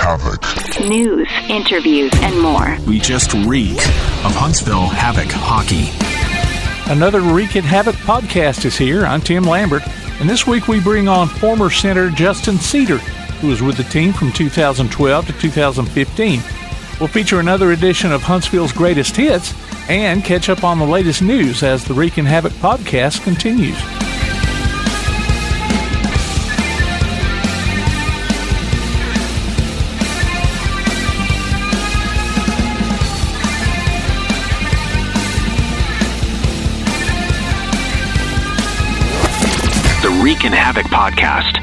Havoc. News, interviews, and more. We just reek of Huntsville Havoc hockey. Another Reekin Havoc podcast is here. I'm Tim Lambert, and this week we bring on former center Justin Cseter, who was with the team from 2012 to 2015. We'll feature another edition of Huntsville's Greatest Hits and catch up on the latest news as the Reekin Havoc podcast continues. The Reekin Havoc podcast.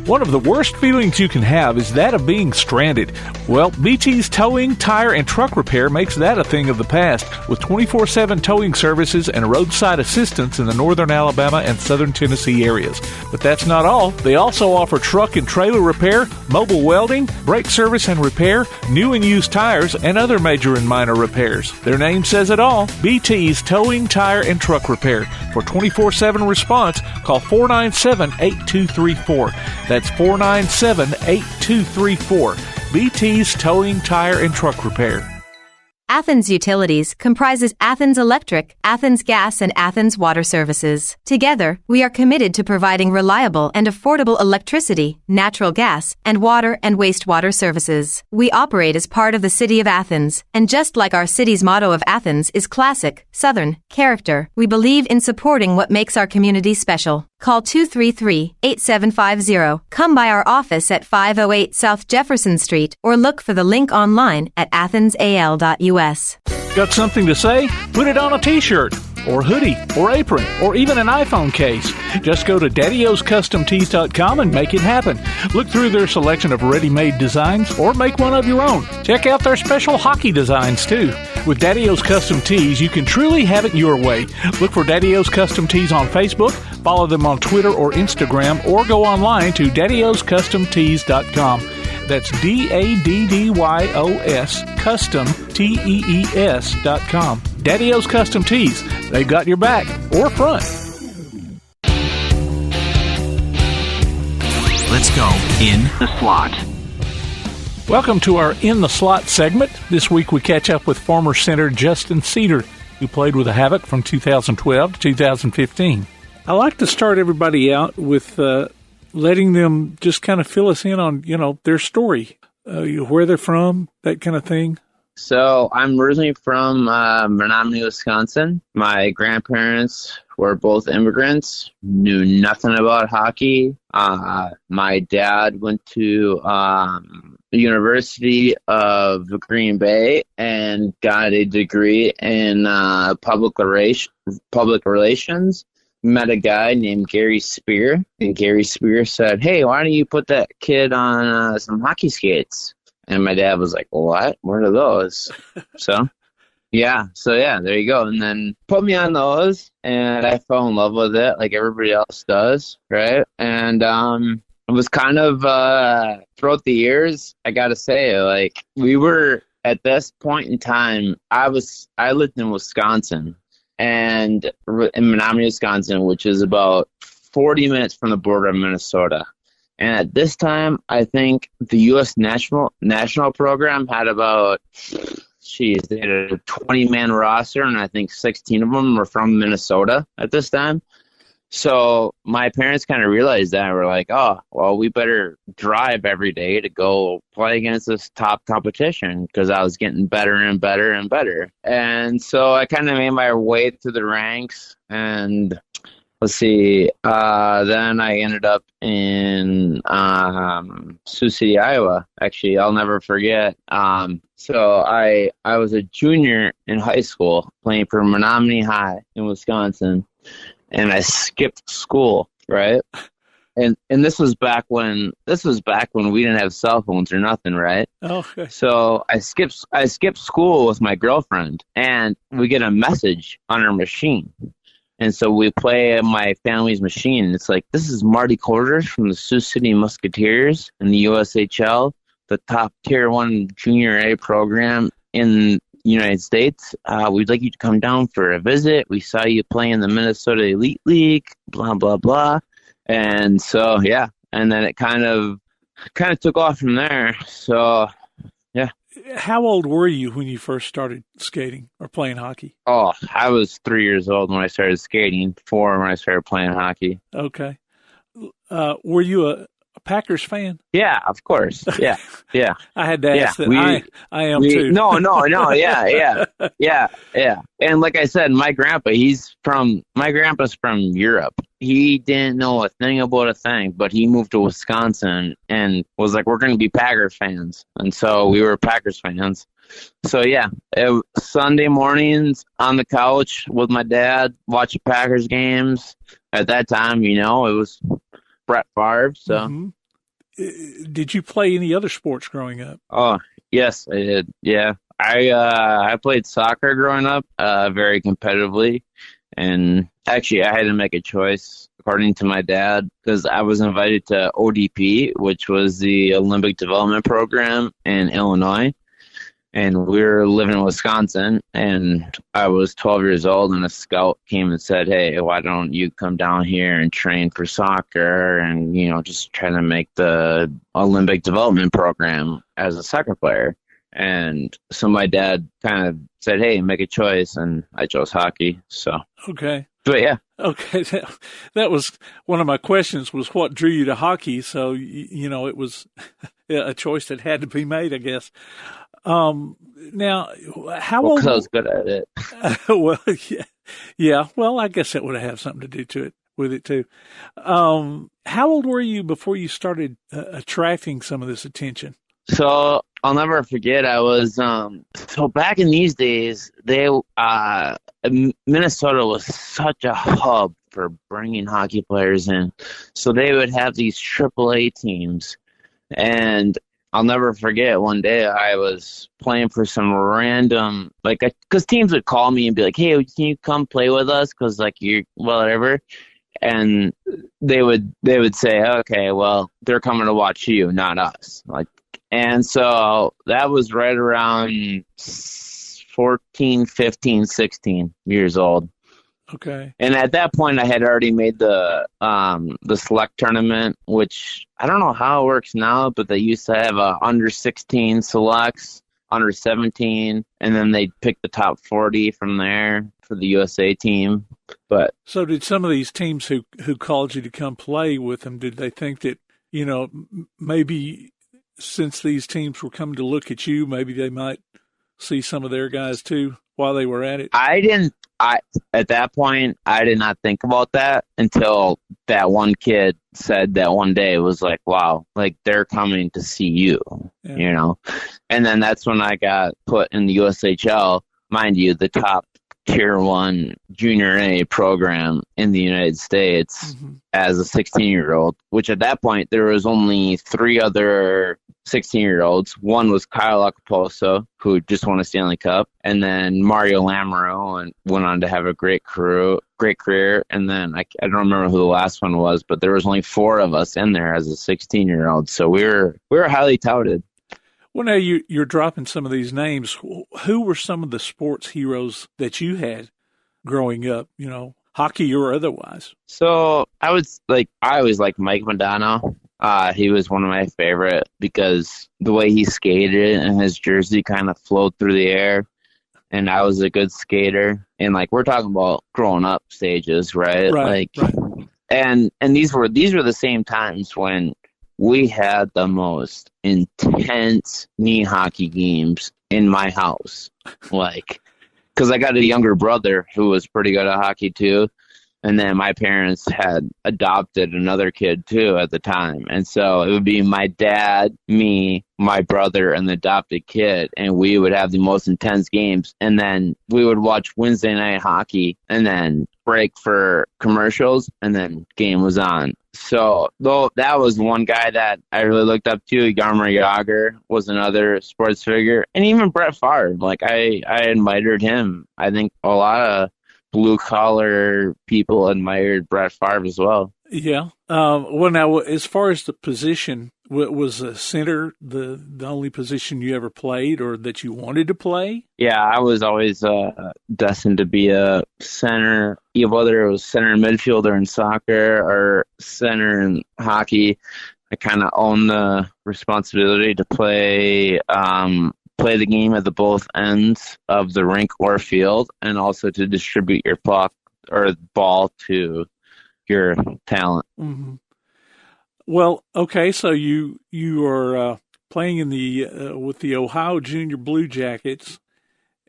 One of the worst feelings you can have is that of being stranded. Well, BT's towing, tire, and truck repair makes that a thing of the past, with 24/7 towing services and roadside assistance in the northern Alabama and southern Tennessee areas. But that's not all. They also offer truck and trailer repair, mobile welding, brake service and repair, new and used tires, and other major and minor repairs. Their name says it all, BT's Towing, Tire, and Truck Repair. For 24/7 response, call 497-8234. That's 497-8234. BT's Towing, Tire, and Truck Repair. Athens Utilities comprises Athens Electric, Athens Gas, and Athens Water Services. Together, we are committed to providing reliable and affordable electricity, natural gas, and water and wastewater services. We operate as part of the City of Athens, and just like our city's motto of Athens is classic, Southern, character, we believe in supporting what makes our community special. Call 233-8750. Come by our office at 508 South Jefferson Street or look for the link online at athensal.us. Got something to say? Put it on a t-shirt, or hoodie, or apron, or even an iPhone case. Just go to daddyoscustomtees.com and make it happen. Look through their selection of ready-made designs, or make one of your own. Check out their special hockey designs, too. With Daddy O's Custom Tees, you can truly have it your way. Look for Daddy O's Custom Tees on Facebook, follow them on Twitter or Instagram, or go online to daddyoscustomtees.com. That's DADDYOS Custom TEES.com. Daddy O's Custom Tees. They've got your back or front. Let's go in the slot. Welcome to our In the Slot segment. This week we catch up with former center Justin Cseter, who played with the Havoc from 2012 to 2015. I like to start everybody out with letting them just kind of fill us in on, their story, where they're from, that kind of thing. So I'm originally from Menominee, Wisconsin. My grandparents were both immigrants, knew nothing about hockey. My dad went to the University of Green Bay and got a degree in public relations. Met a guy named Gary Spear, and Gary Spear said, "Hey, why don't you put that kid on some hockey skates?" And my dad was like, "What? What are those?" So there you go. And then put me on those, and I fell in love with it like everybody else does, right? And it was kind of throughout the years, I got to say, like, we were at this point in time, I lived in Wisconsin. And in Menominee, Wisconsin, which is about 40 minutes from the border of Minnesota. And at this time, I think the U.S. national program had about, they had a 20-man roster, and I think 16 of them were from Minnesota at this time. So my parents kind of realized that. We're like, oh, well, we better drive every day to go play against this top competition, because I was getting better and better and better. And so I kind of made my way through the ranks, and then I ended up in Sioux City, Iowa. Actually, I'll never forget. So I was a junior in high school playing for Menominee High in Wisconsin. And I skipped school, right? And this was back when we didn't have cell phones or nothing, right? Okay. So I skipped school with my girlfriend, and we get a message on our machine. And so we play my family's machine. And it's like, this is Marty Quarters from the Sioux City Musketeers in the USHL, the top tier 1 junior A program in United States. We'd like you to come down for a visit. We saw you play in the Minnesota Elite League, blah, blah, blah. And so, yeah. And then it kind of kind of took off from there. So, yeah. How old were you when you first started skating or playing hockey? Oh, I was 3 years old when I started skating, 4 when I started playing hockey. Okay. Were you a Packers fan? Yeah, of course. Yeah, yeah. I had to ask that. I am too. No, yeah. And like I said, my grandpa's from Europe. He didn't know a thing about a thing, but he moved to Wisconsin and was like, we're going to be Packers fans. And so we were Packers fans. So, yeah, Sunday mornings on the couch with my dad, watching Packers games. At that time, it was Brett Favre. So, Did you play any other sports growing up? Oh, yes, I did. Yeah, I played soccer growing up, very competitively, and actually, I had to make a choice according to my dad because I was invited to ODP, which was the Olympic Development Program in Illinois. And we were living in Wisconsin, and I was 12 years old, and a scout came and said, hey, why don't you come down here and train for soccer and, just try to make the Olympic development program as a soccer player. And so my dad kind of said, hey, make a choice, and I chose hockey. So, okay. But yeah. Okay. That was one of my questions was what drew you to hockey. So, it was a choice that had to be made, I guess. Now, how old? Because I was good at it. Well, yeah. Well, I guess that would have something to do with it too. How old were you before you started attracting some of this attention? So I'll never forget. I was so back in these days, Minnesota was such a hub for bringing hockey players in. So they would have these AAA teams, and I'll never forget one day I was playing for some random, because teams would call me and be like, hey, can you come play with us? Because, you're, whatever. And they would say, okay, well, they're coming to watch you, not us. And so that was right around 14, 15, 16 years old. Okay. And at that point, I had already made the select tournament, which I don't know how it works now, but they used to have under 16 selects, under 17, and then they'd pick the top 40 from there for the USA team. But so did some of these teams who called you to come play with them, did they think that, maybe since these teams were coming to look at you, maybe they might see some of their guys too while they were at it? At that point, I did not think about that until that one kid said that one day. It was like, wow, they're coming to see you, And then that's when I got put in the USHL, mind you, the top tier 1 junior A program in the United States as a 16-year-old, which at that point there was only 3 other 16-year-olds. One was Kyle Acapulco, who just won a Stanley Cup, and then Mario Lamoureux, and went on to have a great career. And then I don't remember who the last one was, but there was only 4 of us in there as a 16-year-old. So we were highly touted. Well, now you're dropping some of these names. Who were some of the sports heroes that you had growing up, hockey or otherwise? So I always liked Mike Modano. He was one of my favorite because the way he skated and his jersey kind of flowed through the air, and I was a good skater. And we're talking about growing up stages, right? Right. And these were the same times when we had the most intense knee hockey games in my house. Because I got a younger brother who was pretty good at hockey too. And then my parents had adopted another kid too at the time. And so it would be my dad, me, my brother, and the adopted kid. And we would have the most intense games. And then we would watch Wednesday night hockey and then break for commercials, and then game was on. So that was one guy that I really looked up to. Jaromir Jagr was another sports figure. And even Brett Favre. I admired him. I think a lot of blue-collar people admired Brett Favre as well. Yeah. Well, now, as far as the position, was a center the only position you ever played or that you wanted to play? Yeah, I was always destined to be a center, whether it was center midfielder in soccer or center in hockey. I kind of own the responsibility to play the game at the both ends of the rink or field, and also to distribute your puck or ball to your talent. Mm-hmm. Well, okay, so you are playing in the with the Ohio Junior Blue Jackets,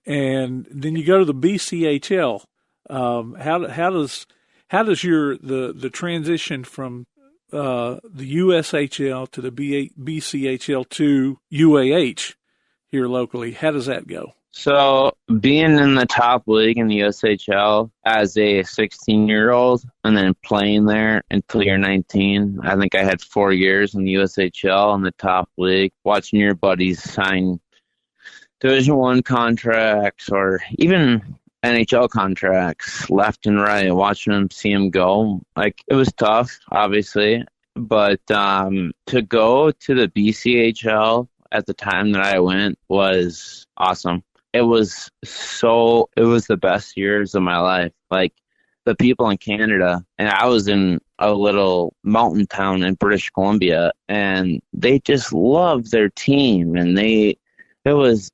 and then you go to the BCHL. How does your the transition from the USHL to the BCHL to UAH here locally? How does that go? So being in the top league in the USHL as a 16-year-old and then playing there until you're 19, I think I had 4 years in the USHL in the top league, watching your buddies sign Division I contracts or even NHL contracts left and right, watching them see them go. Like, it was tough, obviously, but to go to the BCHL at the time that I went was awesome. It was the best years of my life. Like, the people in Canada, and I was in a little mountain town in British Columbia, and they just loved their team, and it was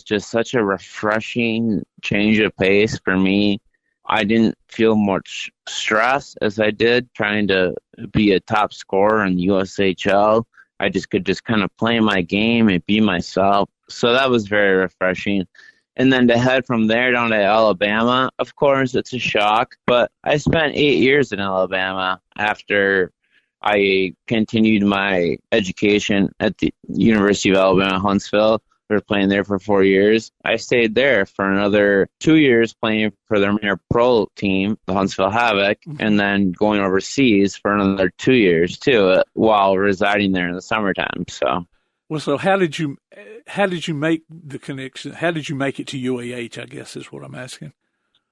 just such a refreshing change of pace for me. I didn't feel much stress as I did trying to be a top scorer in the USHL. I could kind of play my game and be myself. So that was very refreshing. And then to head from there down to Alabama, of course, it's a shock. But I spent 8 years in Alabama after I continued my education at the University of Alabama, Huntsville. We were playing there for 4 years. I stayed there for another 2 years playing for their minor pro team, the Huntsville Havoc, and then going overseas for another 2 years too, while residing there in the summertime. So how did you make the connection? How did you make it to UAH, I guess is what I'm asking.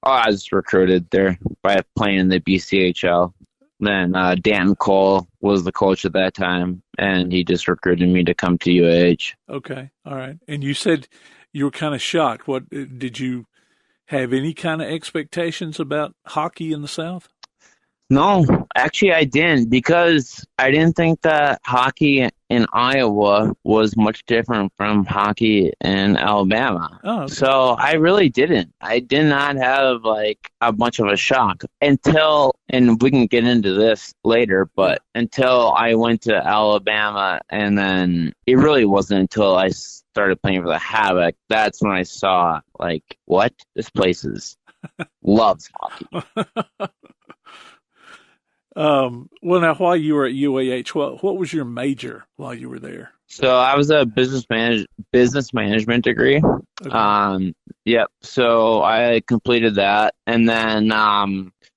Oh, I was recruited there by playing in the BCHL. Then Dan Cole was the coach at that time, and he just recruited me to come to UAH. Okay, all right. And you said you were kind of shocked. What did you have any kind of expectations about hockey in the South? No, actually I didn't, because I didn't think that hockey in Iowa was much different from hockey in Alabama. Oh, okay. So I really didn't. I did not have like a much of a shock until, and we can get into this later, but until I went to Alabama, and then it really wasn't until I started playing for the Havoc, that's when I saw like, what? This place loves hockey. Well, now, while you were at UAH, what was your major while you were there? So I was a business management degree. Okay. Yep. So I completed that, and then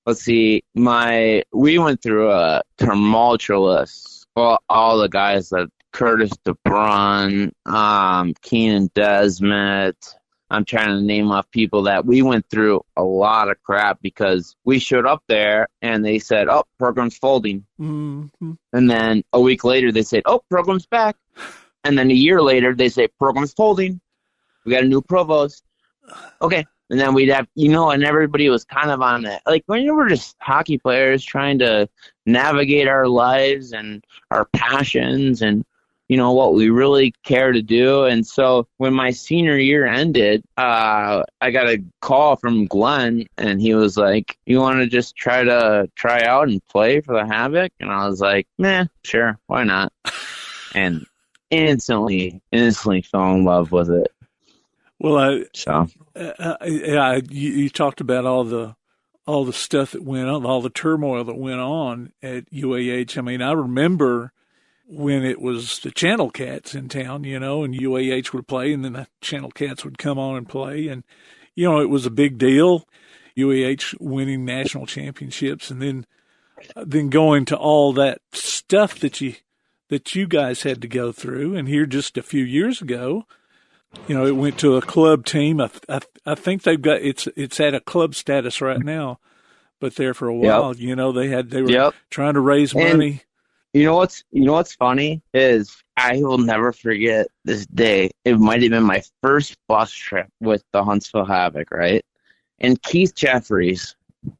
let's see, we went through a tumultuous. Well, all the guys that Curtis DeBrun, Keenan Desmet. I'm trying to name off people that we went through a lot of crap because we showed up there and they said, oh, program's folding. Mm-hmm. And then a week later they said, oh, program's back. And then a year later they say, program's folding. We got a new provost. Okay. And then we'd have, and everybody was kind of on that. Like, when we're just hockey players trying to navigate our lives and our passions and what we really care to do. And so when my senior year ended, I got a call from Glenn, and he was like, you want to just try out and play for the Havoc? And I was like, sure, why not? And instantly fell in love with it. Well, you talked about all the stuff that went on, all the turmoil that went on at UAH. I mean, I remember when it was the Channel Cats in town, and UAH would play, and then the Channel Cats would come on and play. And, it was a big deal, UAH winning national championships, and then going to all that stuff that you guys had to go through. And here just a few years ago, it went to a club team. I think they've got, it's at a club status right now, but there for a while, they were trying to raise money. You know what's funny is I will never forget this day. It might have been my first bus trip with the Huntsville Havoc, right? And Keith Jeffries,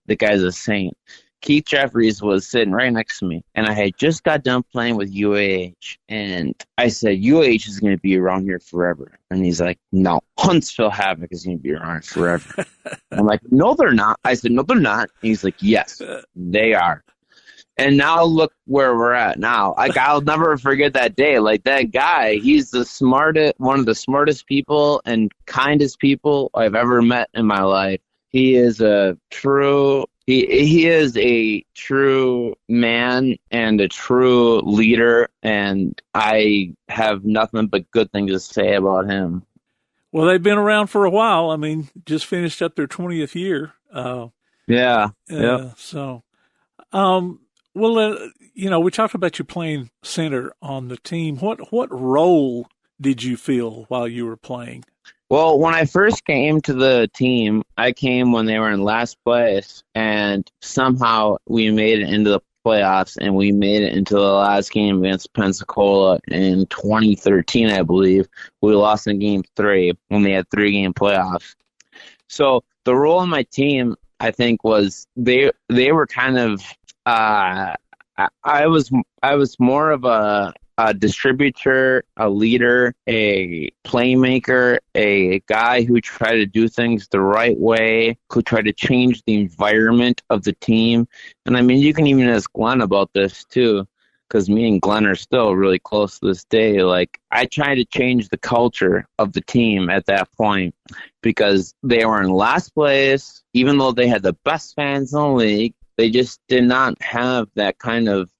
the guy's a saint. Keith Jeffries was sitting right next to me, and I had just got done playing with UAH, and I said, UAH is going to be around here forever. And he's like, no, Huntsville Havoc is going to be around forever. I'm like, no, they're not. I said, no, they're not. And he's like, yes, they are. And now look where we're at now. Like, I'll never forget that day. Like, that guy, he's one of the smartest people and kindest people I've ever met in my life. He is a true man and a true leader, and I have nothing but good things to say about him. Well, they've been around for a while. I mean, just finished up their 20th year. Yeah. So, we talked about you playing center on the team. What role did you fill while you were playing? Well, when I first came to the team, I came when they were in last place, and somehow we made it into the playoffs, and we made it into the last game against Pensacola in 2013, I believe. We lost in Game 3 when they had 3-game playoffs. So the role on my team, I think, was they were kind of I was more of a distributor, a leader, a playmaker, a guy who tried to do things the right way, who tried to change the environment of the team. And I mean, you can even ask Glenn about this too, because me and Glenn are still really close to this day. Like, I tried to change the culture of the team at that point because they were in last place, even though they had the best fans in the league. They just did not have that kind of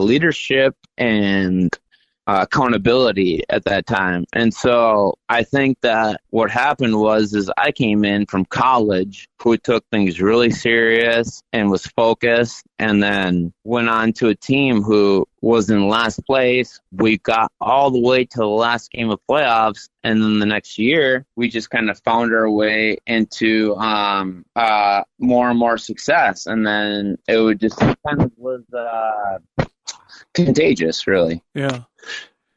leadership and accountability at that time. And so I think that what happened is I came in from college who took things really serious and was focused, and then went on to a team who was in last place. We got all the way to the last game of playoffs, and then the next year we just kind of found our way into more and more success, and then it would just kind of was contagious, really. Yeah.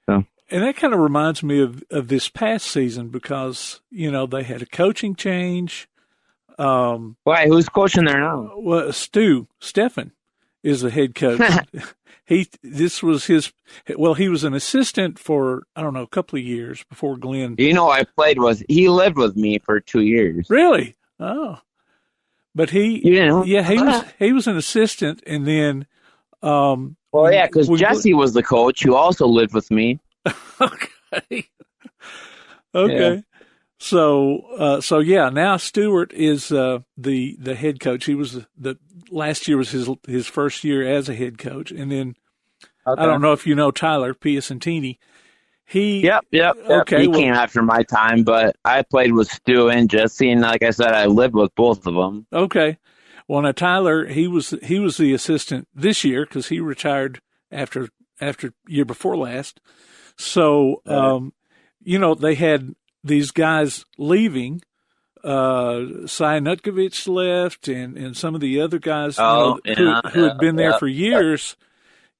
So. And that kind of reminds me of this past season because, they had a coaching change. Why? Who's coaching there now? Well, Stephan is the head coach. He was an assistant for, I don't know, a couple of years before Glenn. He lived with me for 2 years. Really? Oh. But he was an assistant, and then because Jesse was the coach who also lived with me. Okay. Okay. Yeah. So now Stewart is the head coach. He was the last year was his first year as a head coach, and then I don't know if you know Tyler Piacentini. Yep. Okay, he came after my time, but I played with Stu and Jesse, and like I said, I lived with both of them. Okay. Well, now Tyler, he was the assistant this year because he retired after year before last. So, they had these guys leaving. Cy Nutkovich left, and some of the other guys who had been there for years.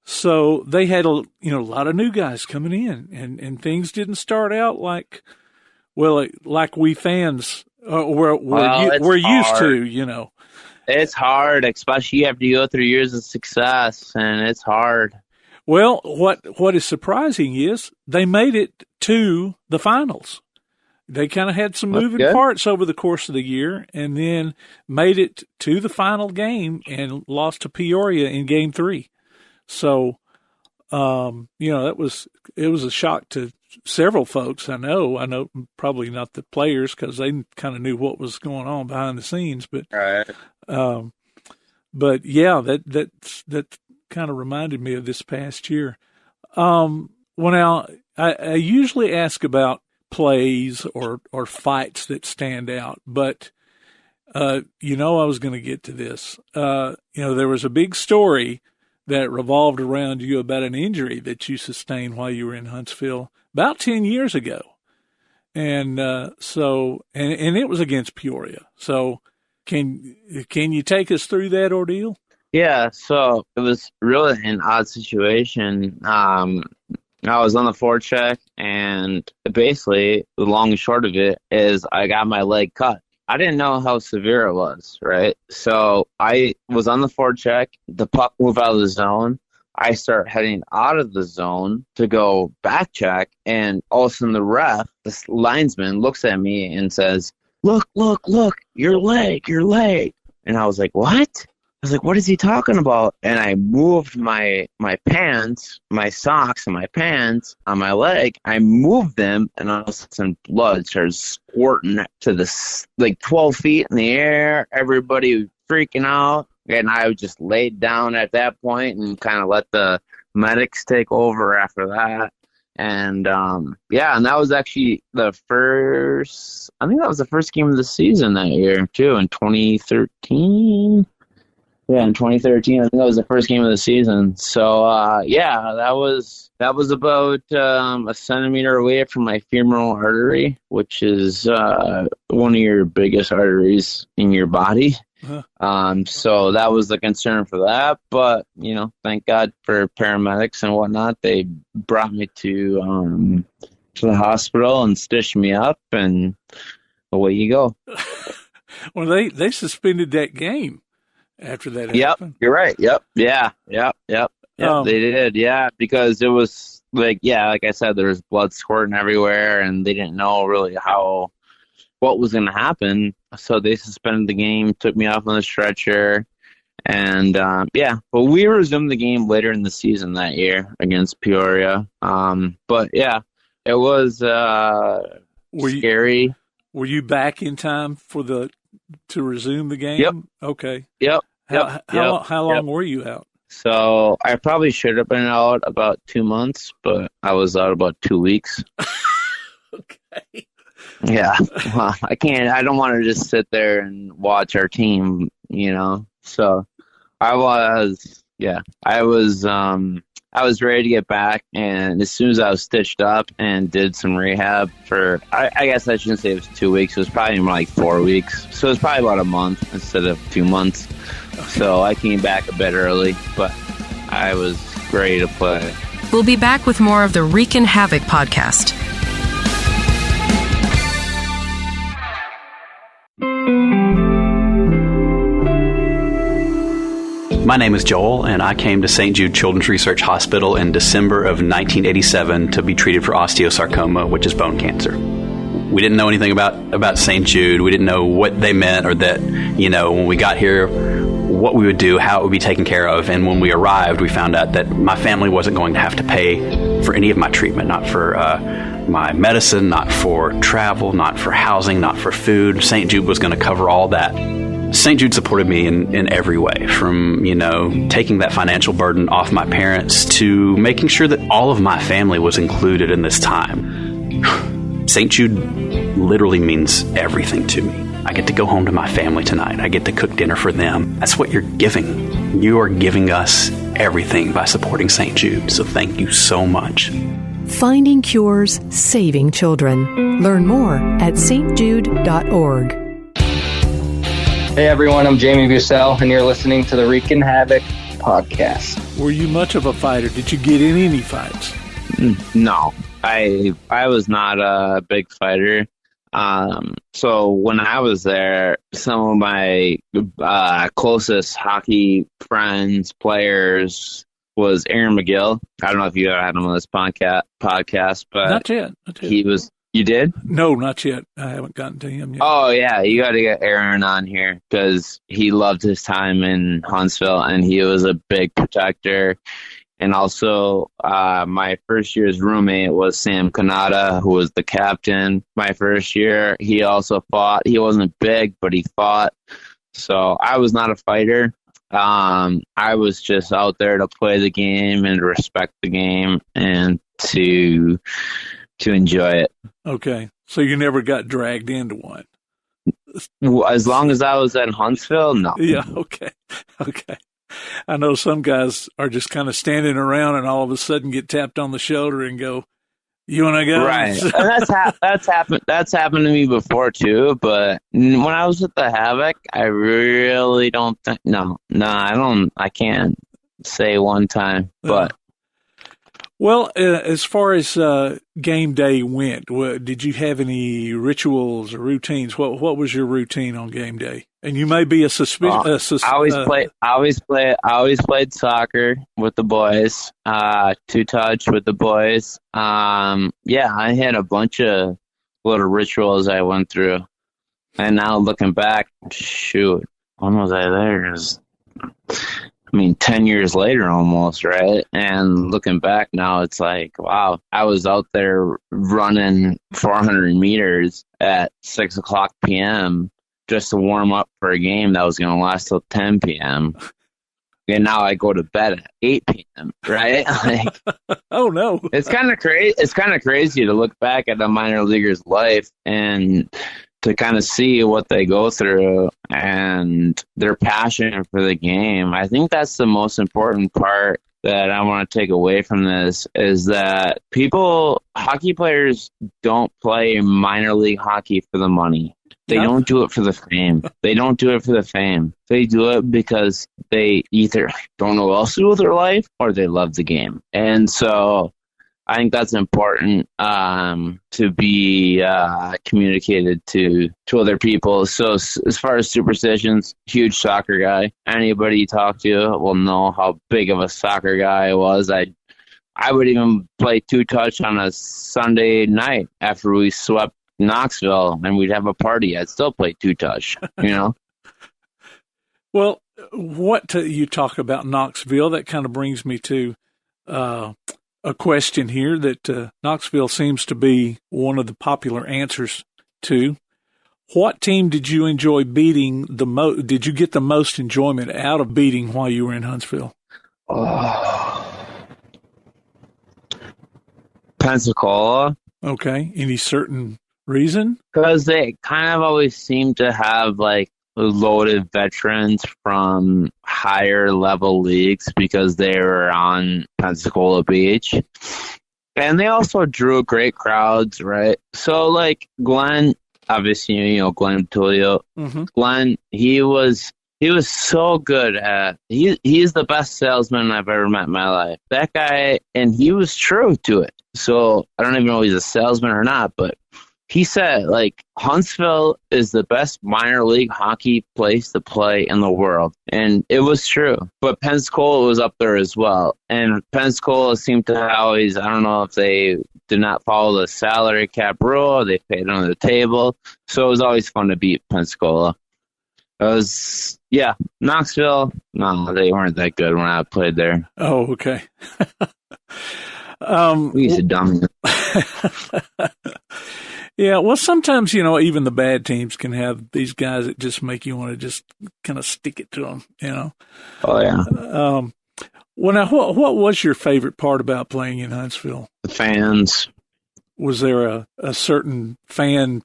So they had a lot of new guys coming in, and things didn't start out like we fans we're used to. It's hard, especially you have to go through years of success, and it's hard. Well, what is surprising is they made it to the finals. They kind of had some moving parts over the course of the year, and then made it to the final game and lost to Peoria in Game 3. So, it was a shock to several folks. I know probably not the players because they kind of knew what was going on behind the scenes, but, but yeah, that kind of reminded me of this past year. Well, now I usually ask about plays or fights that stand out, but, I was going to get to this. There was a big story that revolved around you about an injury that you sustained while you were in Huntsville about 10 years ago. And so it was against Peoria. So can you take us through that ordeal? Yeah, so it was really an odd situation. I was on the forecheck, and basically the long and short of it is I got my leg cut. I didn't know how severe it was, right? So I was on the forecheck. The puck moved out of the zone. I start heading out of the zone to go back check, and all of a sudden the ref, this linesman, looks at me and says, look, your leg. And I was like, what? I was like, what is he talking about? And I moved my pants, my socks and my pants on my leg. I moved them, and all of a sudden blood started squirting to the, like 12 feet in the air. Everybody freaking out. And I just laid down at that point and kind of let the medics take over after that. And, and that was actually I think that was the first game of the season that year, too, in 2013. Yeah, in 2013, I think that was the first game of the season. So, that was about a centimeter away from my femoral artery, which is one of your biggest arteries in your body. Uh-huh. So that was the concern for that. But, thank God for paramedics and whatnot. They brought me to the hospital and stitched me up, and away you go. Well, they suspended that game after that happened. You're right. Yep. Yeah. They did. Yeah. Because it was like I said, there was blood squirting everywhere, and they didn't know really what was going to happen. So they suspended the game, took me off on the stretcher, and but we resumed the game later in the season that year against Peoria. But yeah, it was scary. Were you back in time to resume the game? Yep. Okay. Yep. How long were you out? So I probably should have been out about 2 months, but I was out about 2 weeks. Okay. Yeah. Well, I don't want to just sit there and watch our team, So I was ready to get back, and as soon as I was stitched up and did some rehab for, I guess I shouldn't say it was 2 weeks, it was probably more like 4 weeks. So it was probably about a month instead of 2 months. So I came back a bit early, but I was ready to play. We'll be back with more of the Reekin Havoc podcast. My name is Joel, and I came to St. Jude Children's Research Hospital in December of 1987 to be treated for osteosarcoma, which is bone cancer. We didn't know anything about St. Jude. We didn't know what they meant, or that, when we got here, what we would do, how it would be taken care of. And when we arrived, we found out that my family wasn't going to have to pay for any of my treatment, not for my medicine, not for travel, not for housing, not for food. St. Jude was going to cover all that. St. Jude supported me in every way, from, taking that financial burden off my parents to making sure that all of my family was included in this time. St. Jude literally means everything to me. I get to go home to my family tonight. I get to cook dinner for them. That's what you're giving. You are giving us everything by supporting St. Jude, so thank you so much. Finding cures, saving children. Learn more at stjude.org. Hey everyone, I'm Jamie Bussell, and you're listening to the Reekin Havoc podcast. Were you much of a fighter? Did you get in any fights? No, I was not a big fighter. So when I was there, some of my closest hockey friends, players, was Aaron McGill. I don't know if you ever had him on this podcast, but not yet. He was. You did? No, not yet. I haven't gotten to him yet. Oh, yeah. You got to get Aaron on here because he loved his time in Huntsville, and he was a big protector. And also, my first year's roommate was Sam Kanata, who was the captain my first year. He also fought. He wasn't big, but he fought. So I was not a fighter. I was just out there to play the game and respect the game and to enjoy it. Okay. So you never got dragged into one? As long as I was in Huntsville, no. Yeah, okay. I know some guys are just kind of standing around and all of a sudden get tapped on the shoulder and go, "You want to go?" Right. And that's happened to me before too. But when I was with the Havoc, I really don't think. No, I don't. I can't say one time. But Well, as far as game day went, did you have any rituals or routines? What was your routine on game day? And you may be a suspicious. I always played soccer with the boys. Two touch with the boys. I had a bunch of little rituals I went through, and now looking back, shoot, when was I there? 10 years later almost, right? And looking back now, it's like, wow, I was out there running 400 meters at 6 o'clock p.m. just to warm up for a game that was going to last till 10 p.m. And now I go to bed at 8 p.m., right? Oh, no. It's kind of crazy. It's kind of crazy to look back at a minor leaguer's life and to kind of see what they go through and their passion for the game. I think that's the most important part that I want to take away from this is that hockey players don't play minor league hockey for the money. They don't do it for the fame. They don't do it for the fame. They do it because they either don't know what else to do with their life or they love the game. And so I think that's important to be communicated to other people. So as far as superstitions, huge soccer guy. Anybody you talk to will know how big of a soccer guy I was. I would even play two touch on a Sunday night after we swept Knoxville, and we'd have a party. I'd still play two touch, Well, you talk about Knoxville, that kind of brings me to a question here that Knoxville seems to be one of the popular answers to. What team did you enjoy beating the most? Did you get the most enjoyment out of beating while you were in Huntsville? Pensacola. Okay. Any certain reason? Because they kind of always seem to have loaded veterans from higher level leagues because they were on Pensacola Beach. And they also drew great crowds, right? So Glenn, obviously, Glenn Tullio. Mm-hmm. Glenn, he was so good at he's the best salesman I've ever met in my life. That guy, and he was true to it. So I don't even know if he's a salesman or not, but he said, Huntsville is the best minor league hockey place to play in the world. And it was true. But Pensacola was up there as well. And Pensacola seemed to always, I don't know if they did not follow the salary cap rule or they paid under the table. So it was always fun to beat Pensacola. Knoxville, no, they weren't that good when I played there. Oh, okay. We used to dominate. Yeah, well, sometimes, even the bad teams can have these guys that just make you want to just kind of stick it to them, Oh, yeah. Well, now, what was your favorite part about playing in Huntsville? The fans. Was there a certain fan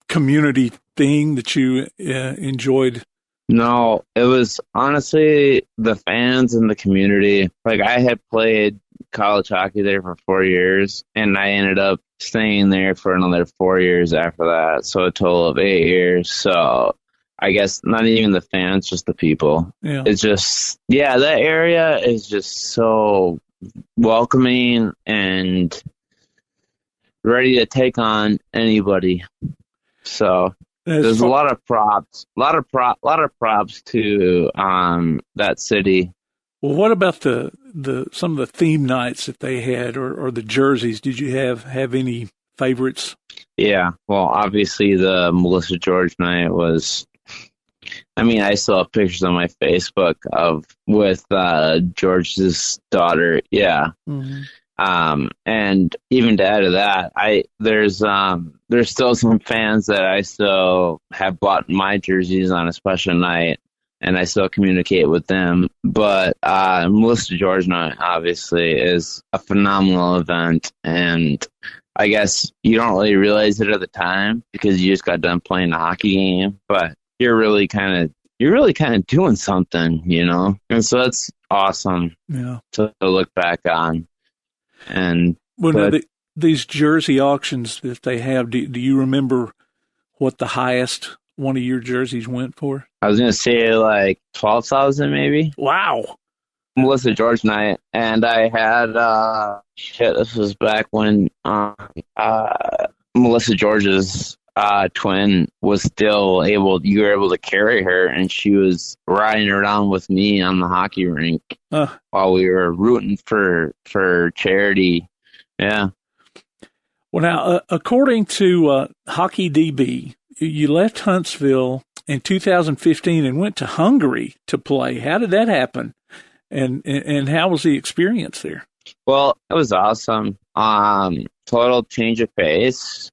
community thing that you enjoyed? No, it was honestly the fans and the community. I had played college hockey there for 4 years, and I ended up staying there for another 4 years after that, so a total of 8 years. So I guess not even the fans, just the people. Yeah. It's just, that area is just so welcoming and ready to take on anybody. So there's a lot of props, a lot of props to that city. Well, what about some of the theme nights that they had, or the jerseys? Did you have any favorites? Yeah, well, obviously the Melissa George night was. I still have pictures on my Facebook with George's daughter. Yeah, mm-hmm. And even to add to that, there's still some fans that I still have bought my jerseys on a special night. And I still communicate with them. But Melissa George night, obviously, is a phenomenal event. And I guess you don't really realize it at the time because you just got done playing a hockey game. But you're really kind of doing something, And so that's awesome to look back on. And these jersey auctions that they have, do you remember what the highest one of your jerseys went for? I was going to say 12,000 maybe. Wow. Melissa George night, and I had this was back when Melissa George's twin was still you were able to carry her, and she was riding around with me on the hockey rink while we were rooting for charity. Yeah. Well, now, according to Hockey DB, you left Huntsville in 2015 and went to Hungary to play. How did that happen? And how was the experience there? Well, it was awesome. Total change of pace,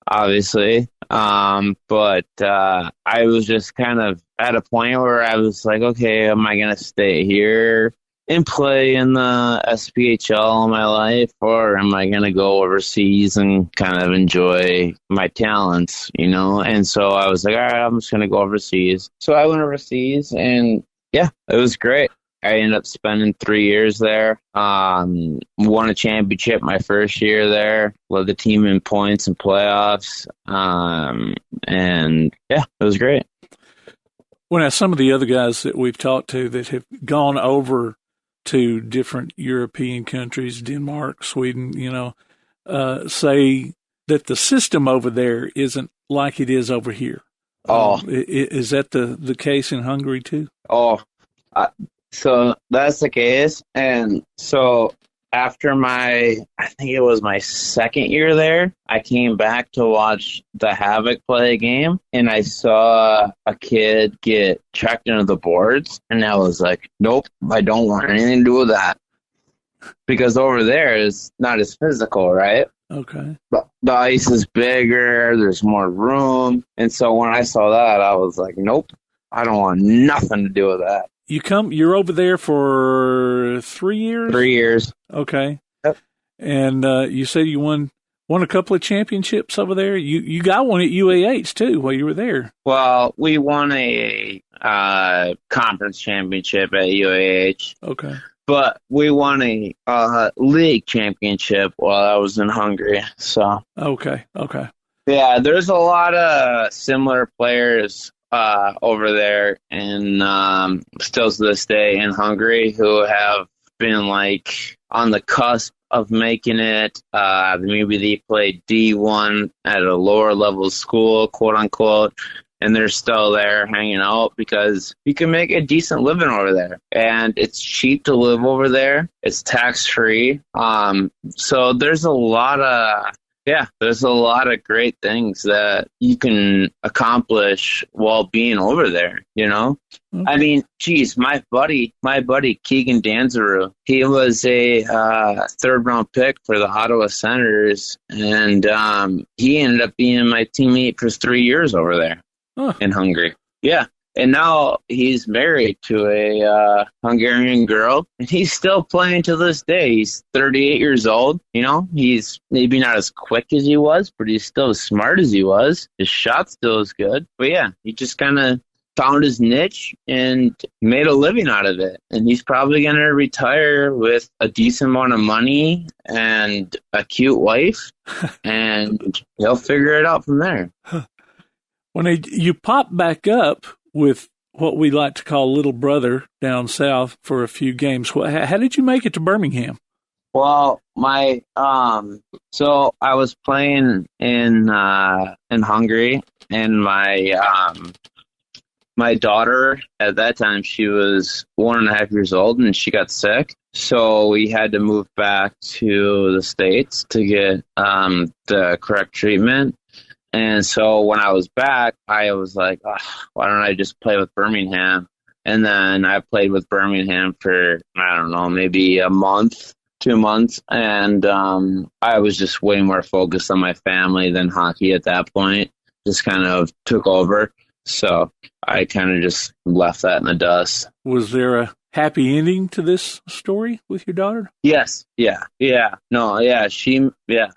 obviously. But I was just kind of at a point where I was like, okay, am I going to stay here and play in the SPHL all my life, or am I going to go overseas and kind of enjoy my talents, And so I was like, all right, I'm just going to go overseas. So I went overseas, and yeah, it was great. I ended up spending 3 years there, won a championship my first year there, led the team in points and playoffs, and yeah, it was great. Well, now, some of the other guys that we've talked to that have gone over to different European countries, Denmark, Sweden, say that the system over there isn't like it is over here. Is that the case in Hungary too? So that's the case. And so after I think it was my second year there, I came back to watch the Havoc play a game, and I saw a kid get checked into the boards, and I was like, nope, I don't want anything to do with that. Because over there is not as physical, right? Okay. But the ice is bigger, there's more room. And so when I saw that, I was like, nope, I don't want nothing to do with that. You're over there for 3 years? 3 years. Okay. Yep. And you said you won a couple of championships over there. You got one at UAH too while you were there. Well, we won a conference championship at UAH. Okay. But we won a league championship while I was in Hungary. So. Okay. Yeah, there's a lot of similar players over there, and still to this day in Hungary, who have been like on the cusp of making it. Maybe they played D1 at a lower level school, quote unquote, and they're still there hanging out because you can make a decent living over there, and it's cheap to live over there. It's tax free. So there's a lot of great things that you can accomplish while being over there, Okay. I mean, geez, my buddy Keegan Danzarou, he was a third-round pick for the Ottawa Senators, and he ended up being my teammate for 3 years over there in Hungary. Yeah. And now he's married to a Hungarian girl, and he's still playing to this day. He's 38 years old. He's maybe not as quick as he was, but he's still as smart as he was. His shot still is good. But yeah, he just kind of found his niche and made a living out of it. And he's probably going to retire with a decent amount of money and a cute wife, and he'll figure it out from there. When you pop back up with what we like to call little brother down south for a few games, how did you make it to Birmingham? Well, so I was playing in Hungary, and my daughter at that time, she was 1.5 years old, and she got sick. So we had to move back to the States to get the correct treatment. And so when I was back, I was like, why don't I just play with Birmingham? And then I played with Birmingham for, I don't know, maybe a month, 2 months. And I was just way more focused on my family than hockey at that point. Just kind of took over. So I kind of just left that in the dust. Was there a happy ending to this story with your daughter? Yes. Yeah. No, yeah. Yeah.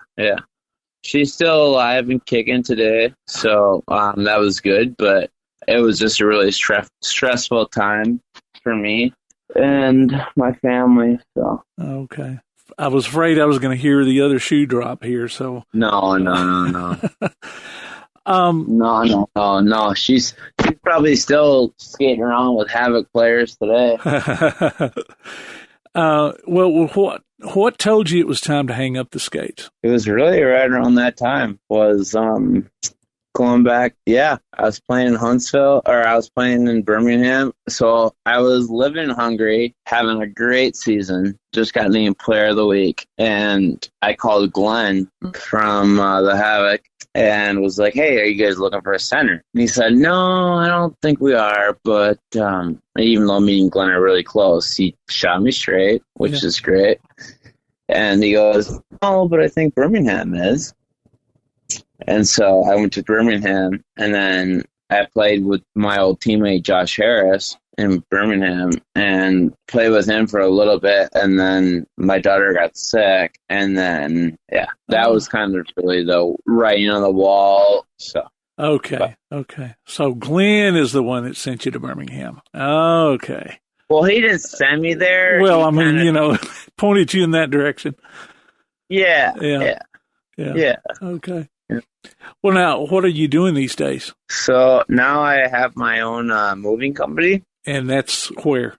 She's still alive and kicking today, so that was good, but it was just a really stressful time for me and my family. So okay. I was afraid I was going to hear the other shoe drop here, so... No. No. She's probably still skating around with Havoc players today. Well, what told you it was time to hang up the skates? It was really right around that time. Was going back. Yeah, I was playing in Huntsville, or I was playing in Birmingham. So I was living in Hungary, having a great season. Just got named Player of the Week, and I called Glenn from the Havoc and was like, "Hey, are you guys looking for a center?" And he said, "No, I don't think we are." But even though me and Glenn are really close, he shot me straight, which is great. And he goes, "Oh, but I think Birmingham is." And so I went to Birmingham, and then I played with my old teammate Josh Harris in Birmingham and played with him for a little bit. And then my daughter got sick, and then that was kind of really the writing on the wall. So okay. So Glenn is the one that sent you to Birmingham. Okay. Well, he didn't send me there. Well, I mean, pointed you in that direction. Yeah. Okay. Yeah. Well, now, what are you doing these days? So now I have my own moving company. And that's where?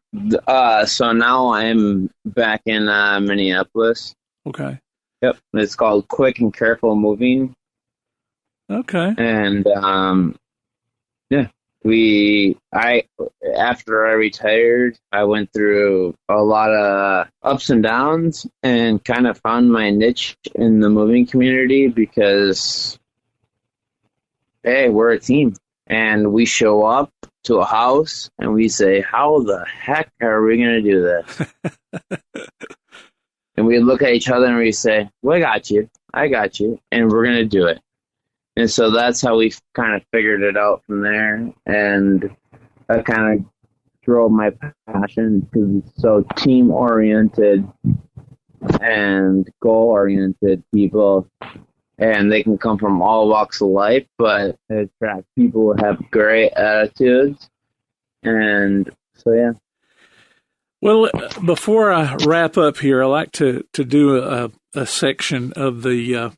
So now I'm back in Minneapolis. Okay. Yep. It's called Quick and Careful Moving. Okay. And after I retired, I went through a lot of ups and downs and kind of found my niche in the moving community because, hey, we're a team. And we show up to a house and we say, how the heck are we going to do this? And we look at each other and we say, well, I got you, and we're going to do it. And so that's how we kind of figured it out from there. And that kind of drove my passion because it's so team-oriented and goal-oriented people. And they can come from all walks of life, but they attract people who have great attitudes. And so, yeah. Well, before I wrap up here, I like to do a section of the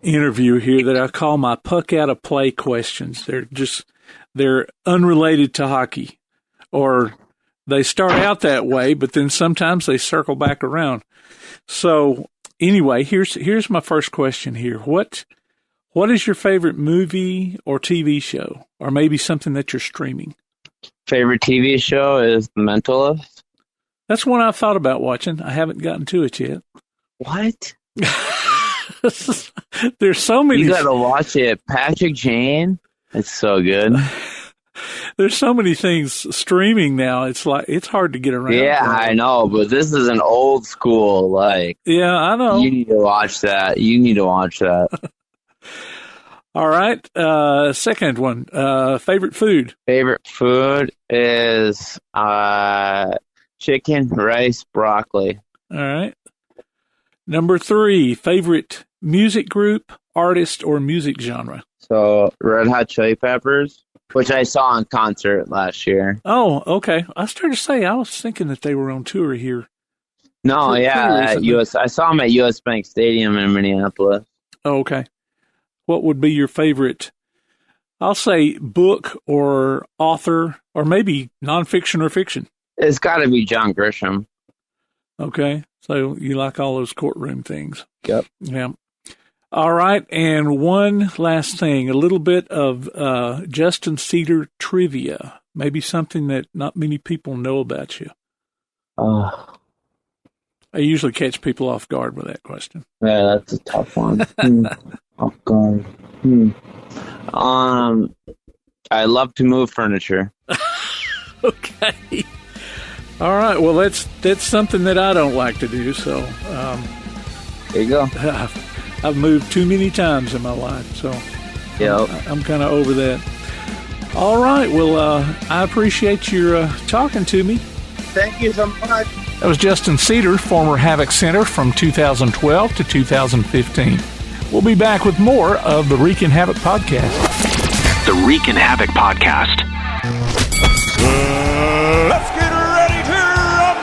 interview here that I call my puck out of play questions. They're unrelated to hockey, or they start out that way, but then sometimes they circle back around. So anyway, here's my first question here. What is your favorite movie or TV show, or maybe something that you're streaming? Favorite TV show is The Mentalist. That's one I've thought about watching. I haven't gotten to it yet. What? There's so many. You got to watch it. Patrick Jane. It's so good. There's so many things streaming now. It's hard to get around. Yeah, I know, but this is an old school. Yeah, I know. You need to watch that. All right. Second one. Favorite food. Favorite food is chicken, rice, broccoli. All right. Number 3. Favorite music group, artist, or music genre. So Red Hot Chili Peppers, which I saw in concert last year. Oh, okay. I started to say, I was thinking that they were on tour here. No, I saw them at US Bank Stadium in Minneapolis. Oh, okay. What would be your favorite, I'll say, book or author, or maybe nonfiction or fiction? It's got to be John Grisham. Okay. So you like all those courtroom things. Yep. Yeah. All right. And one last thing, a little bit of Justin Cseter trivia, maybe something that not many people know about you. I usually catch people off guard with that question. Yeah, that's a tough one. Off guard. I love to move furniture. Okay. All right. Well, that's something that I don't like to do. So there you go. I've moved too many times in my life, so I'm kind of over that. All right. Well, I appreciate your talking to me. Thank you so much. That was Justin Cseter, former Havoc center from 2012 to 2015. We'll be back with more of the Reekin Havoc podcast. The Reekin Havoc podcast. Let's get ready to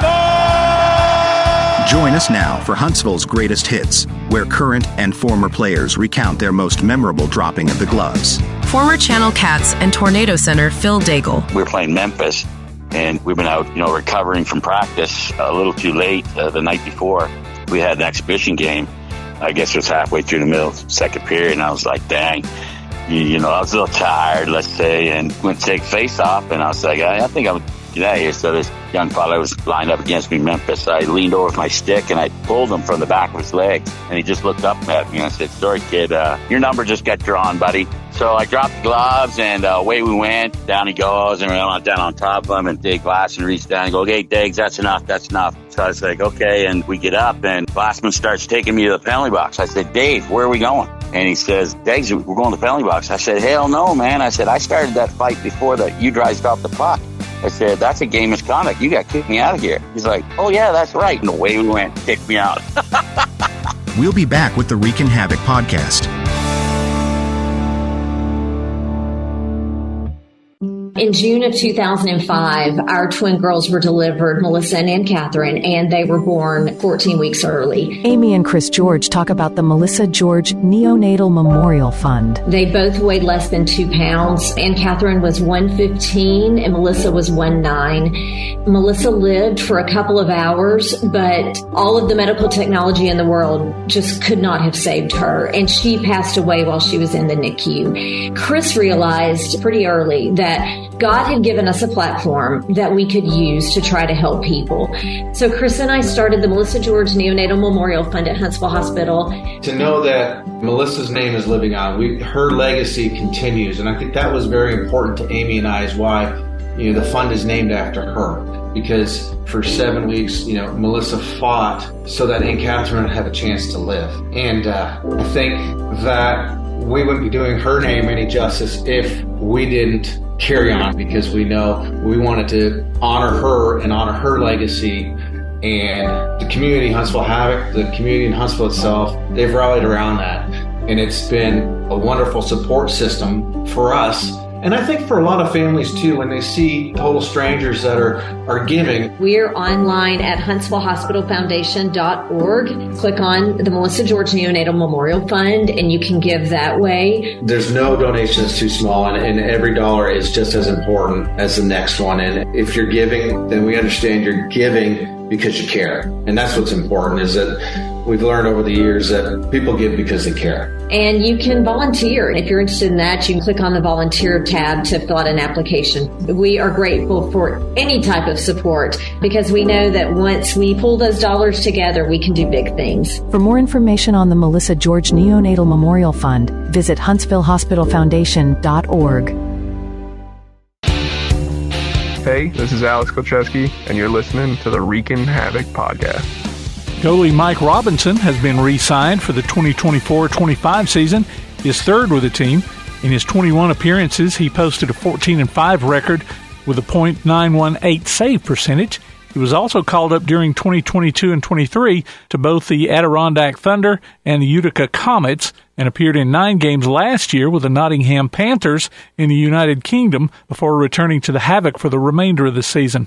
rumble! Join us now for Huntsville's Greatest Hits, where current and former players recount their most memorable dropping of the gloves. Former Channel Cats and Tornado Center Phil Daigle. We were playing Memphis, and we've been out, recovering from practice a little too late the night before. We had an exhibition game. I guess it was halfway through the middle of the second period, and I was like, dang. I was a little tired, let's say, and went to take face off, and I was like, I think I'm get out of here. So this young fellow was lined up against me, Memphis. I leaned over with my stick, and I pulled him from the back of his legs, and he just looked up at me, and I said, sorry, kid, your number just got drawn, buddy. So I dropped the gloves, and away we went. Down he goes, and we went down on top of him, and Dave Glassman reached down and go, okay, Diggs, that's enough. So I was like, okay, and we get up, and Glassman starts taking me to the penalty box. I said, Dave, where are we going? And he says, Diggs, we're going to the penalty box. I said, hell no, man. I said, I started that fight before you guys dropped the puck. I said, that's a game misconduct. You got to kick me out of here. He's like, oh, yeah, that's right. And away we went, kicked me out. We'll be back with the Reekin Havoc podcast. In June of 2005, our twin girls were delivered, Melissa and Ann Catherine, and they were born 14 weeks early. Amy and Chris George talk about the Melissa George Neonatal Memorial Fund. They both weighed less than 2 pounds. Ann Catherine was 115 and Melissa was 1'9". Melissa lived for a couple of hours, but all of the medical technology in the world just could not have saved her, and she passed away while she was in the NICU. Chris realized pretty early that God had given us a platform that we could use to try to help people. So Chris and I started the Melissa George Neonatal Memorial Fund at Huntsville Hospital. To know that Melissa's name is living on, her legacy continues. And I think that was very important to Amy and I, is why the fund is named after her. Because for 7 weeks, Melissa fought so that Ann Catherine would have a chance to live. And I think that we wouldn't be doing her name any justice if we didn't carry on, because we know we wanted to honor her and honor her legacy. And the community, Huntsville Havoc, the community in Huntsville itself, they've rallied around that. And it's been a wonderful support system for us. And I think for a lot of families too, when they see total strangers that are giving. We're online at HuntsvilleHospitalFoundation.org. Click on the Melissa George Neonatal Memorial Fund, and you can give that way. There's no donations too small, and every dollar is just as important as the next one. And if you're giving, then we understand you're giving because you care. And that's what's important, is that we've learned over the years that people give because they care. And you can volunteer. If you're interested in that, you can click on the volunteer tab to fill out an application. We are grateful for any type of support, because we know that once we pull those dollars together, we can do big things. For more information on the Melissa George Neonatal Memorial Fund, visit HuntsvilleHospitalFoundation.org. Hey, this is Alex Kolcheski, and you're listening to the Reekin Havoc podcast. Goalie Mike Robinson has been re-signed for the 2024-25 season, his third with the team. In his 21 appearances, he posted a 14-5 record with a .918 save percentage. He was also called up during 2022 and 23 to both the Adirondack Thunder and the Utica Comets, and appeared in 9 games last year with the Nottingham Panthers in the United Kingdom before returning to the Havoc for the remainder of the season.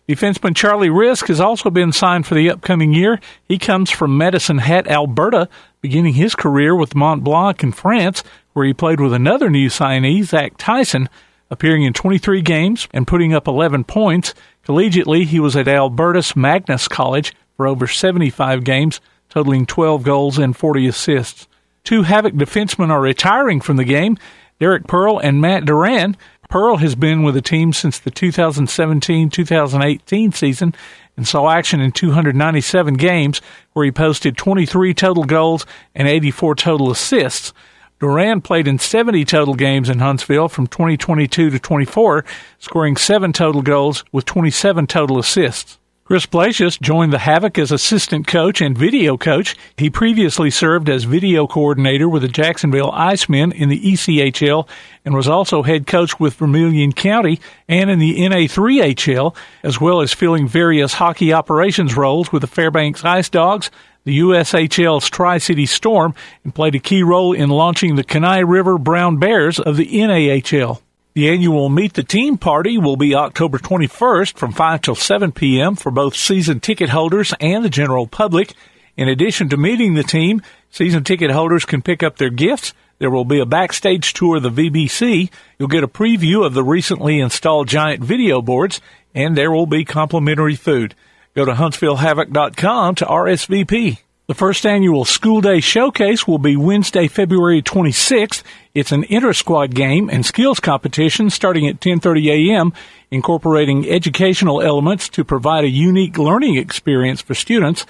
Defenseman Charlie Risk has also been signed for the upcoming year. He comes from Medicine Hat, Alberta, beginning his career with Mont Blanc in France, where he played with another new signee, Zach Tyson, appearing in 23 games and putting up 11 points. Collegiately, he was at Alberta's Magnus College for over 75 games, totaling 12 goals and 40 assists. 2 Havoc defensemen are retiring from the game, Derek Pearl and Matt Duran. Pearl has been with the team since the 2017-2018 season and saw action in 297 games, where he posted 23 total goals and 84 total assists. Duran played in 70 total games in Huntsville from 2022 to 24, scoring 7 total goals with 27 total assists. Chris Blasius joined the Havoc as assistant coach and video coach. He previously served as video coordinator with the Jacksonville Icemen in the ECHL and was also head coach with Vermilion County and in the NA3HL, as well as filling various hockey operations roles with the Fairbanks Ice Dogs, the USHL's Tri-City Storm, and played a key role in launching the Kenai River Brown Bears of the NAHL. The annual Meet the Team party will be October 21st from 5 till 7 p.m. for both season ticket holders and the general public. In addition to meeting the team, season ticket holders can pick up their gifts. There will be a backstage tour of the VBC. You'll get a preview of the recently installed giant video boards, and there will be complimentary food. Go to HuntsvilleHavoc.com to RSVP. The first annual School Day Showcase will be Wednesday, February 26th. It's an inter-squad game and skills competition starting at 10:30 a.m., incorporating educational elements to provide a unique learning experience for students.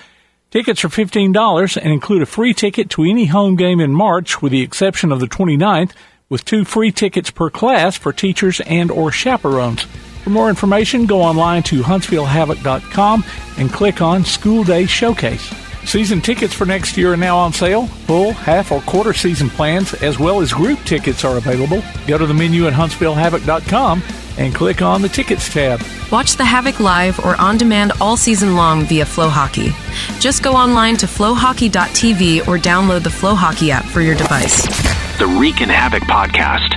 Tickets are $15 and include a free ticket to any home game in March, with the exception of the 29th, with 2 free tickets per class for teachers and or chaperones. For more information, go online to HuntsvilleHavoc.com and click on School Day Showcase. Season tickets for next year are now on sale. Full, half, or quarter season plans, as well as group tickets, are available. Go to the menu at HuntsvilleHavoc.com and click on the Tickets tab. Watch the Havoc live or on demand all season long via Flow Hockey. Just go online to flowhockey.tv or download the Flow Hockey app for your device. The Reekin Havoc Podcast.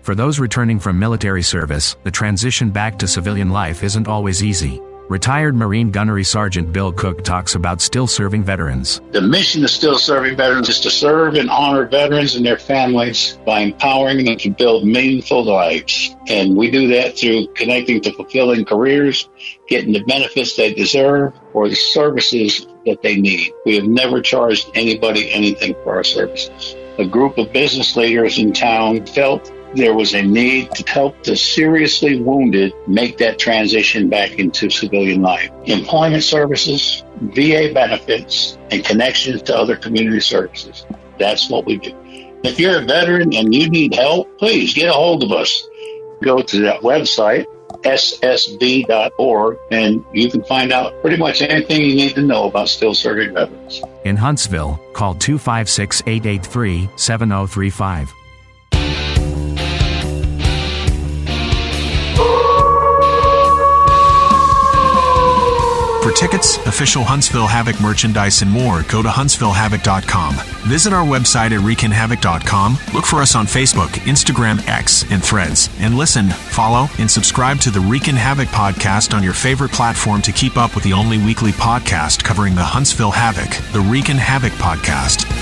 For those returning from military service, the transition back to civilian life isn't always easy. Retired Marine Gunnery Sergeant Bill Cook talks about still serving veterans. The mission of Still Serving Veterans is to serve and honor veterans and their families by empowering them to build meaningful lives. And we do that through connecting to fulfilling careers, getting the benefits they deserve, or the services that they need. We have never charged anybody anything for our services. A group of business leaders in town felt there was a need to help the seriously wounded make that transition back into civilian life. Employment services, VA benefits, and connections to other community services. That's what we do. If you're a veteran and you need help, please get a hold of us. Go to that website, ssv.org, and you can find out pretty much anything you need to know about still serving veterans. In Huntsville, call 256-883-7035. For tickets, official Huntsville Havoc merchandise, and more, go to HuntsvilleHavoc.com. Visit our website at ReekinHavoc.com. Look for us on Facebook, Instagram, X, and Threads. And listen, follow, and subscribe to the Reekin Havoc podcast on your favorite platform to keep up with the only weekly podcast covering the Huntsville Havoc, the Reekin Havoc podcast.